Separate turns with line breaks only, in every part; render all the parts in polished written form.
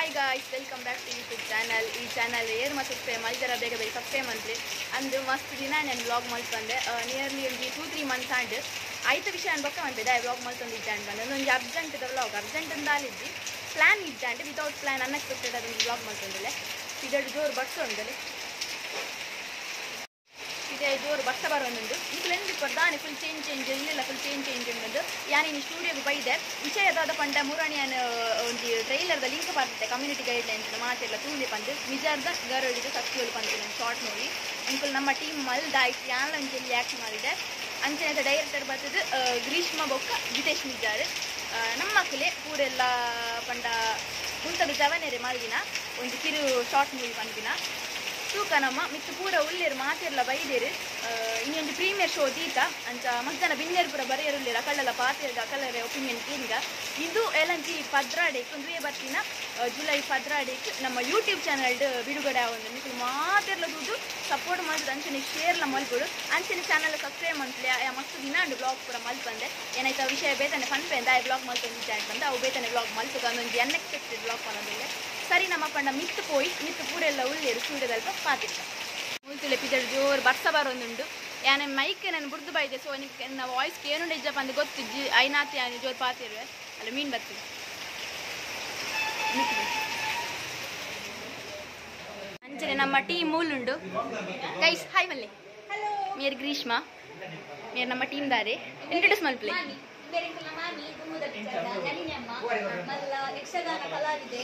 Hi guys, welcome back to YouTube channel. This channel is subscribe malidara bega subscribe mantri and mast dina nanu vlog malpande nearly 2-3 months and aita vishayan bakka mantide vlog maltondu iddan bande onju urgent da vlog urgent andaliddi plan iddante without plan unexpected adondu vlog maltondile idadu joru bus ondale ಜೋರು bus ಬರೋದು ಇಂಕ್ಲೆಂದು ಕೊಡ್ದಾನೆ full change ಇಲ್ಲ full change ಉಂಟು ಯಾನು ಇನ್ನು ಸ್ಟುಡಿಯೋಗೆ ಬೈದೆ ವಿಷಯದಾದ ಪಂಡ ಮೂರಣಿಯನ್ ಒಂದು ಟ್ರೈಲರ್ದ link ಬರ್ತದೆ community guidelines ಮಾತೆಲ್ಲ ತೂಲಿ ಬಂದು ನಿಜಾರ್ದ ಗರಡಿಗೆ ಸಕ್ತಿಯೋಳು ಬಂದಿದೆ ನಾನು ಶಾರ್ಟ್ ಮೂವಿ ಇಂಕುಲ್ ನಮ್ಮ ಟೀಮ್ ಮಲ್ದಾಯ್ತು ಯಾನ್ ಒಂಚಲ್ಲಿ ಆ್ಯಕ್ಟ್ ಮಾಡಿದೆ ಅಂಚನೆ ಡೈರೆಕ್ಟರ್ ಬರ್ತದೆ ಗ್ರೀಷ್ಮ ಬೊಕ್ಕ ಜಿತೇಶ್ ನಿಜಾರ್ ನಮ್ಮ ಮಕ್ಕಳೇ ಪೂರೆಲ್ಲ ಪಂಡ ಕುಂತಲು ಜವನೇರೆ ಮಲ್ದಿನ ಒಂದು ಕಿರು ಶಾರ್ಟ್ ಮೂವಿ ಬಂದಿನ ತೂಕ ನಮ್ಮ ಮಿತ್ತು ಪೂರ ಉಳ್ಳೇರು ಮಾತೆಲ್ಲ ಬೈದೇರು ಇನ್ನೊಂದು ಪ್ರೀಮಿಯರ್ ಶೋ ದೀತ ಅಂಚ ಮಧ್ಯಾಹ್ನ ಬಿನ್ನೇರು ಪೂರ ಬರೆಯರುಳ್ಳೇರು ಅಕಳೆಲ್ಲ ಪಾತೆರ್ಗ ಅಕಲರೆ ಒಪಿನಿಯನ್ ಕೇಂದ್ರ ಇದು ಎಲ್ಲಂಚಿ ಪದ್ರಾಡೇಕ್ ಒಂದುವೇ ಬರ್ತಿನ ಜುಲೈ ಪದ್ರಾಡೇಕ್ ನಮ್ಮ ಯೂಟ್ಯೂಬ್ ಚಾನಲ್ ಬಿಡುಗಡೆ ಆಗೊಂಡು ಮಿತ್ತು ಮಾತೆರ್ಲ ದುಡ್ಡು ಸಪೋರ್ಟ್ ಮಾಡಿದ್ರೆ ಅಂಚನೆ ಶೇರ್ಲ ಮಲ್ಪಡು ಅಂಚನೆ ಚಾನಲ್ ಸಬ್ಸ್ಕ್ರೈಬ್ ಮಾಡ್ಲಿ ಮಸ್ತ್ ದಿನ ಅಂಡು ಬ್ಲಾಗ್ ಪೂರ ಮಲ್ಪಂದೆ ಏನಾಯ್ತು ವಿಷಯ ಬೇತಾನೆ ಫನ್ಪೆ ಅಂತ ಆ ಬ್ಲಾಗ್ ಮಲ್ಪೊಂದಿದ್ದೆ ಅಂತಂದು ಅವು ಬೇತಾನೆ ಬ್ಲಾಗ್ ಮಲ್ಪುಗ ಒಂದೊಂದು ಅನ್ಎಕ್ಸ್ಪೆಕ್ಟೆಡ್ ಬ್ಲಾಗ್ ಪನ್ನೋದಿಲ್ಲ ಸರಿ ನಮ್ಮ ಪಂಡ ಮಿತ್ತು ಪೋಯಿ ಮಿತ್ತು ಪೂರೆಲ್ಲ ಉಳ್ಳೇರು ಸ್ಟುಡಿಯೋದಲ್ಪ ಪಾತಿರ್ತ ಮುಲ್ತುಲೆ ಪಿದಳು ಜೋರು ಬರ್ಸ ಬರೋದುಂಡು ಯಾನೆ ಮೈಕ್ ನಾನು ಬುಡ್ದು ಬೈದೆ ಸೊ ನನ್ನ ವಾಯ್ಸ್ ಕೇನುಂಡು ಇಜ್ಜಪ್ಪ ಅಂದು ಗೊತ್ತಿಜ್ಜಿ ಐನಾತಿ ಯಾನೆ ಜೋರು ಪಾತಿರುವೆ ಅಲ್ಲ ಮೀನು ಬರ್ತೀವಿ ಅಂಚನೆ ನಮ್ಮ ಟೀಮ್ ಮೂಲುಂಡು ಗೈಸ್ ಹಾಯ್ ಮಲ್ಲೆ ಮೇರ್ ಗ್ರೀಷ್ಮಾ ಮೇರ್ ನಮ್ಮ ಟೀಮ್ ದಾರೆ ಇಂಟ್ರೊಡ್ಯೂಸ್ ಮಲ್ಪ್ಲೆ
ಮಲ್ಲ ಯಕ್ಷಗಾನ ಕಲಾವಿದೆ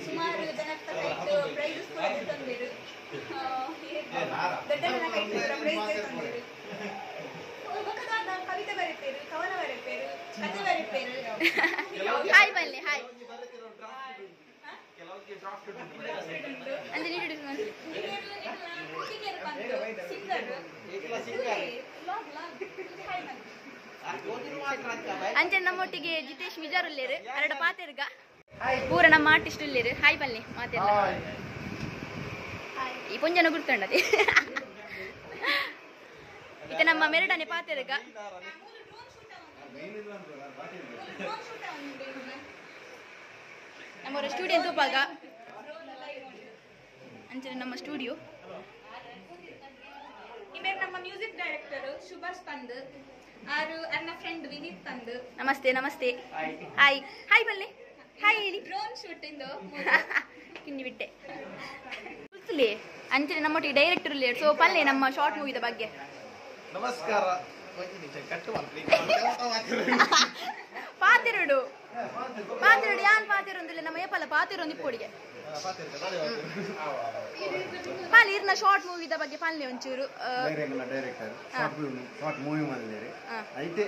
ಸುಮಾರು ಜನಕ್ಕೆ ಪ್ರೈಸಸ್ ಕೂಡ ತಂದಿರು ದೊಡ್ಡನ ಕೈಟ್ ಪ್ರೈಸ್ ತಂದಿರು ಬಕದಾದ ಕವಿತೆ ಬರೆಪೇರು ಕವನ ಬರೆಪೇರು ಕಥೆ ಬರೆಪೇರು
ಹಾಯ್ ಬಲ್ಲೆ ಹಾಯ್ ಅಂದ್ರೆ ಇಂಟ್ರೊಡ್ಯೂಸ್ ಮಾಡಿ ಅಂಚೆ ನಮ್ಮೊಟ್ಟಿಗೆ ಜಿತೇಶ್ ವಿಜಾರ್ ಉಳ್ಳೇರು ಎರಡು ಪಾತೆರ್ಗ ಪೂರ ನಮ್ಮ ಆರ್ಟಿಸ್ಟ್ ಉಳ್ಳೇರು ಹಾಯ್ ಬಲ್ಲೆ ಮಾತೆಲ್ಲ ಈ ಪುಂಜನ ಗುರ್ತಂಡದೆ ಇತ ನಮ್ಮ ಮೆರಡನೆ ಪಾತೆರ್ಗ ನಮ್ಮ ಸ್ಟುಡಿಯೋ ತೂಪಾಗ ಅಂಚೆ ನಮ್ಮ ಸ್ಟುಡಿಯೋ
ಇವೆ ನಮ್ಮ ಮ್ಯೂಸಿಕ್ ಡೈರೆಕ್ಟರ್ ಸುಭಾಷ್ ಪಂದ್ ಆರು ನನ್ನ ಫ್ರೆಂಡ್ ವಿನೀತ್ ತಂದು
ನಮಸ್ತೆ ನಮಸ್ತೆ ಹಾಯ್ ಹಾಯ್ ಬಲ್ಲೆ ಹಾಯ್ ಹೇಳಿ
ಡ್ರೋನ್ ಶೂಟ್ ಇಂದು
ಕಿನ್ನಿ ಬಿಟ್ಟೆ ಕೂತ್ಲೆ ಅಂಚನೆ ನಮ್ಮೊಟ್ಟಿಗೆ ಡೈರೆಕ್ಟರ್ ಇಲ್ಲೇ ಸೊ ಪಲ್ಲೆ ನಮ್ಮ ಶಾರ್ಟ್ ಮೂವಿದ ಬಗ್ಗೆ
ನಮಸ್ಕಾರ
ಪಾತಿರುಡು ಪಾತಿರುಡು ಯಾನ್ ಪಾತಿರೊಂದಿಲ್ಲ ನಮ್ಮ ಏಪಲ್ಲ ಪಾತಿರೊಂದು ಇಪ್ಪೊಡಿಗೆ ಪಾಲಿ ಇರ್ನ ಶಾರ್ಟ್ ಮೂವಿದ ಬಗ್ಗೆ ಪಾಲ್ನೆ ಒಂಚೂರು
ಡೈರೆಕ್ಟರ್ ಶಾರ್ಟ್ ಮೂವಿ ಮಾಡಿದ್ದಾರೆ ಐತೆ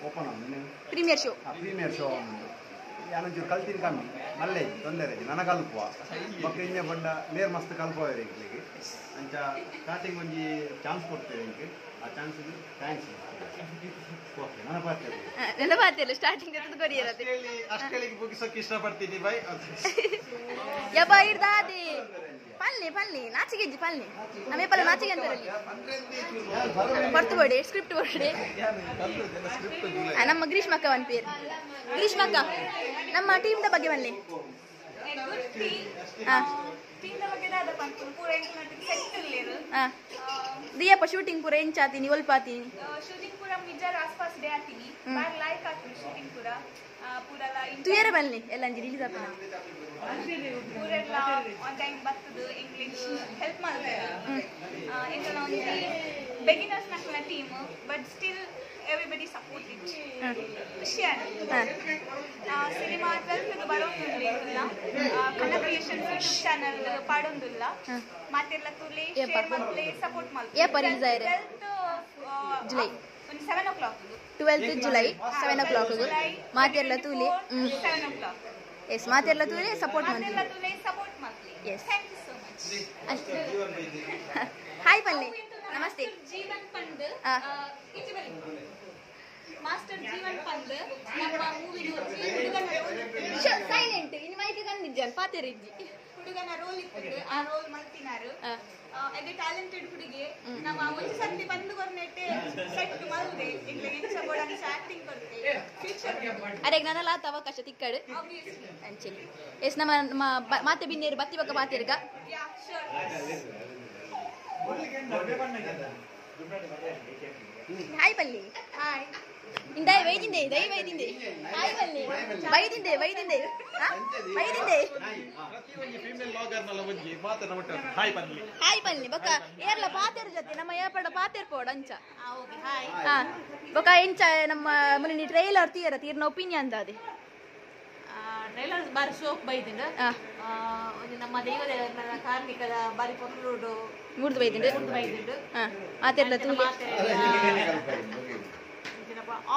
ಓಪನ್
ಪ್ರೀಮಿಯರ್ ಶೋ
ಯಾನೊಂಚೂರು ಕಲ್ತೀನಿ ಕಮ್ಮಿ ನಲ್ಲೇ ತೊಂದರೆ ನನಗೆ ಕಲ್ಪುವ ಮಕ್ಕ ಇಂಜ ಬಂಡ ನೇರ್ ಮಸ್ತ್ ಕಲ್ಪುವರೆ ಇಂಗ್ಲಿಗೆ ಅಂಚ ಸ್ಟಾರ್ಟಿಂಗ್ ಒಂಜಿ ಚಾನ್ಸ್ ಕೊಡ್ತೇವೆ ಇಂಗೆ ಆ ಚಾನ್ಸಿಗೆ ಥ್ಯಾಂಕ್ಸ್ ಓಕೆ
ನನ್ನ ಪಾತಿರಲ್ಲ ಸ್ಟಾರ್ಟಿಂಗ್ ಕೊರಿಯರತ್ತೆ
ಅಷ್ಟೇಳಿಗೆ ಮುಗಿಸೋಕೆ ಇಷ್ಟಪಡ್ತೀನಿ ಬೈ
ಯಪ್ಪ ಇರ್ದಾದಿ ಪಲ್ಲೆ ನಾಚಿಗೆಜ್ಜಿ ಪಲ್ಲೆ ನಮ್ಮೇಪಲ್ಲ ನಾಚಿಗೆ ಅಂತಾರಲ್ಲಿ ಬರ್ತು ಬೋಡಿ ಸ್ಕ್ರಿಪ್ಟ್ ಬೋಡಿ ನಮ್ಮ ಗ್ರೀಷ್ಮಕ್ಕ ಒಂದು ಪೇರು ಗ್ರೀಷ್ಮಕ್ಕ ನಮ್ಮ ಟೀಮ್ದ ಬಗ್ಗೆ ಬಲ್ಲೆ ದಿಯಪ್ಪ ಶೂಟಿಂಗ್ ಪೂರ ಎಂಚಾತೀನಿ ಒಲ್ಪಾತೀನಿ
ಶೂಟಿಂಗ್ ಪೂರ ಮಿಜಾರ್ ಆಸ್ಪಾಸ್ ಡೇ ಆತೀನಿ ಬಾರ್ ಲೈಕ್ ಆಗ್ತೀನಿ ಶೂಟಿಂಗ್ ಪೂರ ಪೂರಲ್ಲ
ತುಯರ ಬಲ್ಲೆ ಎಲ್ಲ ಅಂಜಿ ರಿಲೀಸ್ ಆಗ್ತಾನೆ
ಪೂರೆಲ್ಲ ಆನ್ ಟೈಮ್ ಬರ್ತದೆ ಇಂಗ್ಲಿಷ್ ಹೆಲ್ಪ್ ಮಾಡ್ತಾರೆ ಇಂದು ನಾವು ಬೆಗಿನರ್ಸ್ ನಕ್ಕನ team but still everybody support it ಖುಷಿ ಸಿನಿಮಾ 12 ಬರೋದಿಲ್ಲ ಕನ್ನಡ ಕ್ರಿಯೇಷನ್ ಯೂಟ್ಯೂಬ್ ಚಾನಲ್ ಪಾಡೊಂದಿಲ್ಲ ಮಾತೆಲ್ಲ ತುಲೆ ಶೇರ್ ಮಾಡ್ಲೆ ಸಪೋರ್ಟ್ ಮಾಡ್ಲೆ
ಏಪ ರಿಲೀಸ್ ಆಯ್ರೆ July
7 o'clock
12th July 7 o'clock ಮಾತೆಲ್ಲ ತೂಲಿ
7 o'clock
ಎಸ್ ಮಾತೆಲ್ಲ ತೂಲಿ ಸಪೋರ್ಟ್ ಮಾಡ್ಲಿ
ಮಾತೆಲ್ಲ ತುಲೆ ಸಪೋರ್ಟ್ ಮಾಡ್ಲಿ
yes
thank you so much
hi ಬಲ್ಲೆ ನಮಸ್ತೆ
ಜೀವನ್ ಪಂದ್ ಮಾಸ್ಟರ್ ಜೀವನ್ ಪಂದ್ ನಮ್ಮ ಮೂವಿ ಸೈಲೆಂಟ್ ಇನ್ನು ಮೈಕ್ ಕಂದಿಜ್ಜಾನ್ ಪಾತೆರಿಜ್ಜಿ ಒಟ್ಟುಗನ ರೋಲ್ ಇತ್ತು ಆ ರೋಲ್ ಮಲ್ತಿನಾರು ಎದೆ ಟ್ಯಾಲೆಂಟೆಡ್ ಹುಡುಗಿ ನಮ್ಮ ಒಂದು ಸರ್ತಿ ಬಂದು ಕೊರ್ನೆಟ್ಟೆ ಸೆಟ್ ಮಲ್ದೆ ಇಲ್ಲ ಎಂಚ ಬೋಡಾನಿ ಆಕ್ಟಿಂಗ್ ಕೊಡ್ತೆ ಫ್ಯೂಚರ್
ಅರೆ ನನ್ನಲ್ಲ ಅವಕಾಶ ತಿಕ್ಕಡು
ಆಬ್ವಿಯಸ್ಲಿ
ಅಂಚೆಲಿ ಎಸ್ ನಮ್ಮ ಮಾತೆ ಬಿನ್ನೇರು ಬತ್ತಿ ಬಕ್ಕ ಪಾತಿರ್ಗ
ಯಾ ಶೂರ್
ಹಾಯ್ ಪಲ್ಲಿ
ಹಾಯ್
ಇಂದ ವೈದಿಂದೆ ದೈ ವೈದಿಂದೆ ಹಾಯ್ ಪಲ್ಲಿ ವೈದಿಂದೆ ವೈದಿಂದೆ ವೈದಿಂದೆ
ಫೀಮೇಲ್ ಲಾಗರ್ ನಲ್ಲ ಒಂಜಿ ಮಾತನ ಹಾಯ್ ಪಲ್ಲಿ
ಹಾಯ್ ಪಲ್ಲಿ ಬೊಕ ಏರ್ಲ ಪಾತೆರ್ ಜೊತೆ ನಮ್ಮ ಏರ್ಪಡ ಪಾತೆರ್ ಪೋಡ್ ಅಂಚ
ಓಕೆ ಹಾಯ್
ಹಾ ಬೊಕ ಎಂಚ ನಮ್ಮ ಮುನಿ ಟ್ರೈಲರ್ ತೀರ್ನ ಒಪಿನಿಯನ್ ದಾದೆ
ಟ್ರೈಲರ್ ಬಾರಿ ಶೋಕ್ ಬೈದಿಂದ ಒಂದು ನಮ್ಮ ದೇವರ ಕಾರ್ಮಿಕದ ಬಾರಿ ಪೊರ್ಲುಡು
ಮುರ್ದು ಬೈದಿಂಡು
ಬೈದಿಂದ
ಮಾತೆರ್ಲ ತೂಲೆ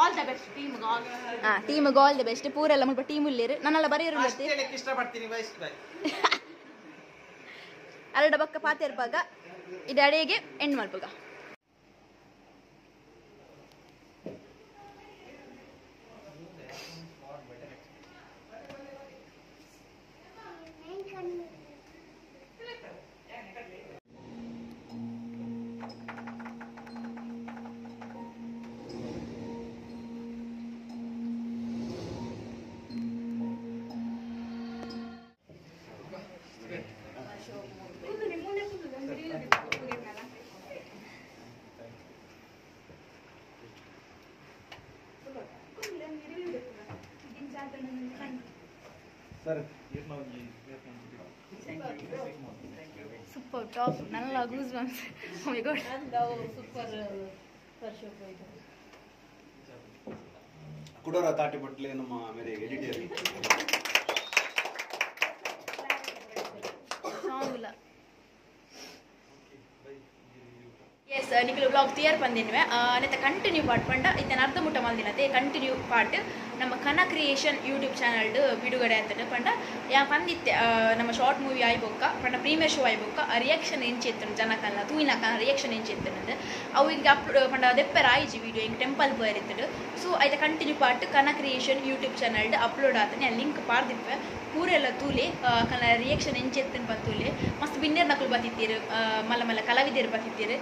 all the best team all
team all the best ಪೂರೆಲ್ಲ ಮುಲ್ಪ ಟೀಮ್ ಉಲ್ಲೇರು ನನ್ನೆಲ್ಲ ಬರೆಯರು
ಇಷ್ಟಪಡ್ತೀನಿ ವಯಸ್ಸು
ಅರಡ ಬಕ್ಕ ಪಾತೆರ್ಪಾಗ ಇದು ಅಡೆಗೆ ಎಂಡ್ ಮಲ್ಪಗ ಸೂಪರ್ ಟಾಪ್ ನನ್ನ ಗೂಸ್ ಬಂಪ್ಸ್ ಓ ಮೈ ಗಾಡ್
ಸೂಪರ್ ಶೋಕ್ ಬೈದು
ಕುಡೋರ ತಾಟಿ ಬಟ್ಲೆ ನಮ್ಮ ಮೇರೆ ಎಡಿಟರ್
ಸಾಂಗ್ ಇಲ್ಲ ಎಸ್ ನಿಖಿಲ್ ಬ್ಲಾಗ್ ತಿಯರ್ ಬಂದಿನ್ವೆ ನೆತ್ತ ಕಂಟಿನ್ಯೂ ಪಾಟ್ ಪಂಡ ಇತ್ತ ಅರ್ಧ ಮುಟ್ಟ ಮಲ್ದಿನತೆ ಕಂಟಿನ್ಯೂ ಪಾಟ್ ನಮ್ಮ ಕನ ಕ್ರಿಯೇಷನ್ ಯೂಟ್ಯೂಬ್ ಚಾನಲ್ಡ್ ಬಿಡುಗಡೆ ಅಂತ ಪಂಡ ಯಾ ಪಂದಿತ್ತೆ ನಮ್ಮ ಶಾರ್ಟ್ ಮೂವಿ ಆಯ್ಬೋಕ್ಕ ಪಂಡ ಪ್ರೀಮಿಯರ್ ಶೋ ಆಯ್ಬೋಕ್ಕ ರಿಯಾಕ್ಷನ್ ಎಂಚೆತ್ತನು ಜನಕಲ್ಲ ತೂಯಿನ ರಿಯಾಕ್ಷನ್ ಎಂಚೆತ್ತನಂದು ಅವು ಈಗ ಅಪ್ಲೋಡ್ ಪಂಡ ದೆಪ್ಪರ ಆಯ್ಜಿ ವಿಡಿಯೋ ಹಿಂಗೆ ಟೆಂಪಲ್ ಬರಿತ್ತಡು ಸೊ ಆಯ್ತು ಕಂಟಿನ್ಯೂ ಪಾಟ್ ಕನ ಕ್ರಿಯೇಷನ್ ಯೂಟ್ಯೂಬ್ ಚಾನಲ್ಡ್ ಅಪ್ಲೋಡ್ ಆತನೆ ಆ ಲಿಂಕ್ ಪಾರ್ದಿಪ್ಪೆ ಪೂರೆಲ್ಲ ತೂಲೆ ಕನ ರಿಯಾಕ್ಷನ್ ಎಂಚೆತ್ತನ್ ಬಂತೂಲೆ ಮಸ್ತ್ ಬಿನ್ನೇರ್ ನಕುಲು ಬತ್ತಿತ್ತೀರು ಮಲ್ಲ ಮಲ್ಲ ಕಲಾವಿದರು ಬತ್ತಿತ್ತೀರು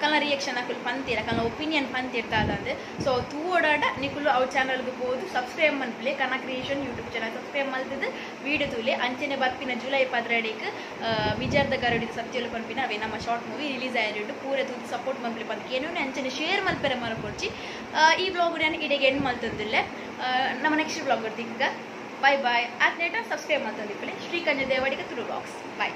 ಕಲ ರಿಯಾಕ್ಷನ್ ನಕುಲು ಪಂತೀರ ಕಲ ಒಪಿನಿಯನ್ ಪಂತಿರ್ತಾದಂದು ಸೊ ತೂ ಓಡಾಡ ನಿಕುಲು ಅವ್ ಚಾನಲ್ಗೆ ಹೋದು ಸಬ್ಸ್ಕ್ರೈಬ್ ಮಲ್ಪಲೆ ಕನ ಕ್ರಿಯೇಷನ್ ಯೂಟ್ಯೂಬ್ ಚಾನಲ್ ಸಬ್ಸ್ಕ್ರೈಬ್ ಮಲ್ತದ್ದು ವೀಡಿಯೋ ತೂಲೆ ಅಂಚೆನೆ ಬರ್ಪಿನ ಜುಲೈ 12ಕ್ಕೆ ವಿಜಯದ ಗರಡಿದ ಸತ್ಯಲು ಪಂಪಿನ ಅವೇ ನಮ್ಮ ಶಾರ್ಟ್ ಮೂವಿ ರಿಲೀಸ್ ಆಯ್ತು ಪೂರೆ ತೂದು ಸಪೋರ್ಟ್ ಮಲ್ಪಲೆ ಪಂದಕ್ಕೆ ಏನೋ ಅಂಚೆನೆ ಶೇರ್ ಮಲ್ಪರೆ ಮರಕೊಡ್ಚಿ ಈ ಬ್ಲಾಗ್ ನಾನು ಇಡೆಗೆ ಎಂಡ್ ಮಲ್ತದ್ದಿಲ್ಲ ನಮ್ಮ ನೆಕ್ಸ್ಟ್ ಬ್ಲಾಗ್ ಬರ್ತಿಗ ಬಾಯ್ ಬಾಯ್ ಆತ್ನೇಟ ಸಬ್ಸ್ಕ್ರೈಬ್ ಮಾಡ್ತಂದಿಪ್ಪಲೆ ಶ್ರೀಕಂಜ ದೇವಾಡಿಗೆ ತುಳು ಬ್ಲಾಗ್ಸ್ ಬಾಯ್